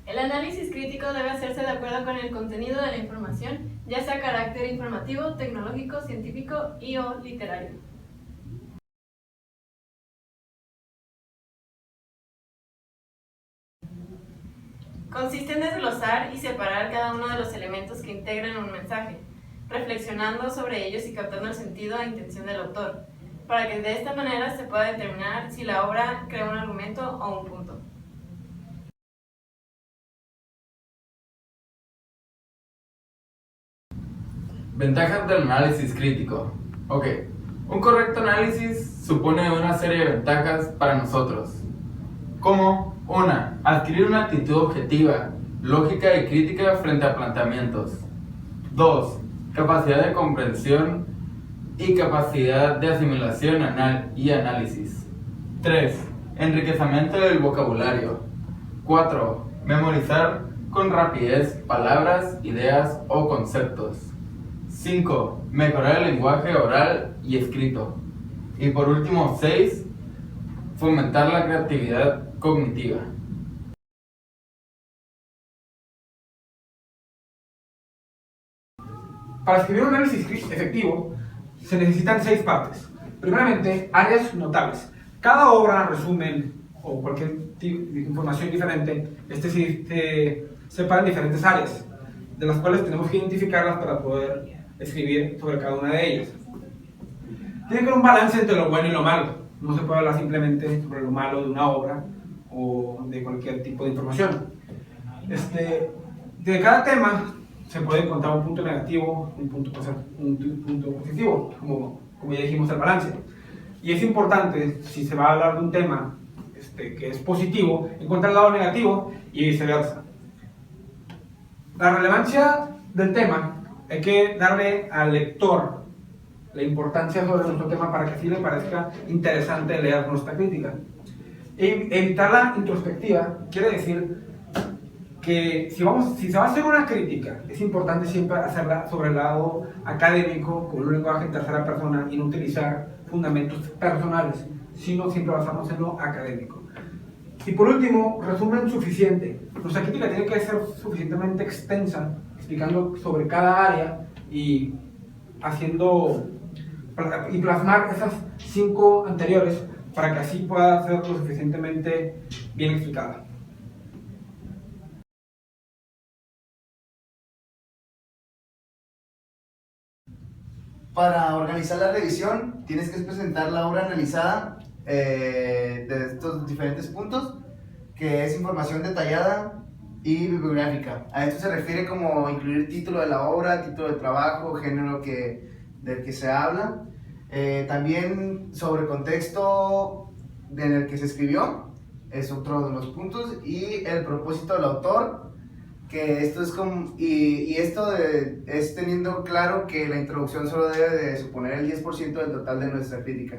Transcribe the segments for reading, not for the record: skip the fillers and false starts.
El análisis crítico debe hacerse de acuerdo con el contenido de la información, ya sea carácter informativo, tecnológico, científico y o literario. Consiste en desglosar y separar cada uno de los elementos que integran un mensaje, reflexionando sobre ellos y captando el sentido e intención del autor, para que de esta manera se pueda determinar si la obra crea un argumento o un punto. Ventajas del análisis crítico. Ok, un correcto análisis supone una serie de ventajas para nosotros, como 1. Adquirir una actitud objetiva, lógica y crítica frente a planteamientos. 2. Capacidad de comprensión y capacidad de asimilación y análisis. 3. Enriquecimiento del vocabulario. 4. Memorizar con rapidez palabras, ideas o conceptos. 5. Mejorar el lenguaje oral y escrito. Y por último, 6. Fomentar la creatividad cognitiva. Para escribir un análisis efectivo se necesitan 6 partes. Primeramente, áreas notables. Cada obra, resumen o cualquier información diferente, se separa en diferentes áreas, de las cuales tenemos que identificarlas para poder escribir sobre cada una de ellas. Tiene que haber un balance entre lo bueno y lo malo. No se puede hablar simplemente sobre lo malo de una obra o de cualquier tipo de información. De cada tema se puede encontrar un punto negativo, un punto positivo, como ya dijimos, el balance. Y es importante, si se va a hablar de un tema que es positivo, encontrar el lado negativo y viceversa. La relevancia del tema hay que darle al lector la importancia sobre nuestro tema para que así le parezca interesante leer nuestra crítica. Evitar la introspectiva quiere decir que si se va a hacer una crítica, es importante siempre hacerla sobre el lado académico, con un lenguaje en tercera persona y no utilizar fundamentos personales, sino siempre basarnos en lo académico. Y por último, resumen suficiente. Nuestra crítica tiene que ser suficientemente extensa, explicando sobre cada área y plasmar esas 5 anteriores para que así pueda ser lo suficientemente bien explicada. Para organizar la revisión, tienes que presentar la obra analizada de estos diferentes puntos, que es información detallada y bibliográfica. A esto se refiere como incluir título de la obra, título del trabajo, género del que se habla, también sobre contexto en el que se escribió, es otro de los puntos, y el propósito del autor, que esto es como, es teniendo claro que la introducción solo debe de suponer el 10% del total de nuestra crítica.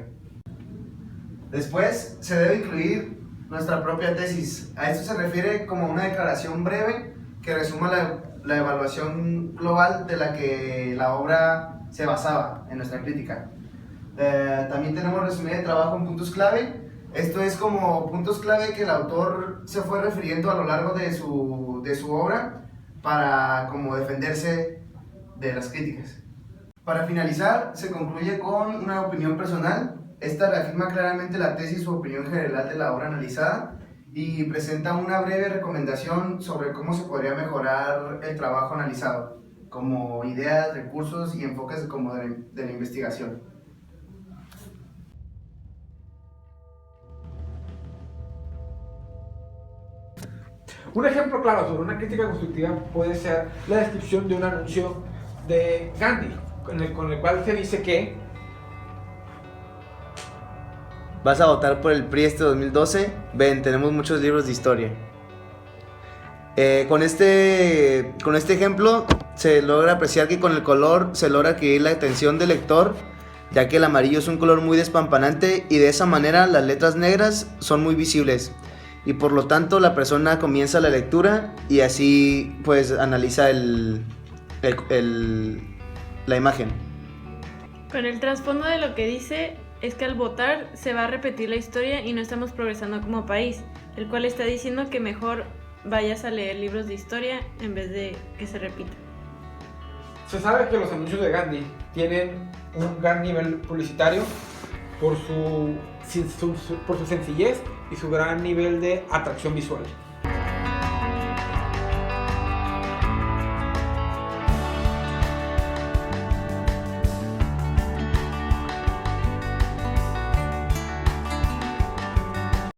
Después se debe incluir nuestra propia tesis. A esto se refiere como una declaración breve que resuma la evaluación global de la que la obra se basaba en nuestra crítica. También tenemos resumen de trabajo en puntos clave. Esto es como puntos clave que el autor se fue refiriendo a lo largo de su obra para como defenderse de las críticas. Para finalizar, se concluye con una opinión personal. Esta reafirma claramente la tesis o opinión general de la obra analizada y presenta una breve recomendación sobre cómo se podría mejorar el trabajo analizado, como ideas, recursos y enfoques como de la investigación. Un ejemplo claro sobre una crítica constructiva puede ser la descripción de un anuncio de Gandhi, con el cual se dice que ¿Vas a votar por el PRI este 2012? Ven, tenemos muchos libros de historia. Con este ejemplo se logra apreciar que con el color se logra adquirir la atención del lector, ya que el amarillo es un color muy despampanante y de esa manera las letras negras son muy visibles y por lo tanto la persona comienza la lectura y así pues analiza la imagen. Con el trasfondo de lo que dice es que al votar se va a repetir la historia y no estamos progresando como país, el cual está diciendo que mejor vayas a leer libros de historia en vez de que se repita. Se sabe que los anuncios de Gandhi tienen un gran nivel publicitario por su sencillez y su gran nivel de atracción visual.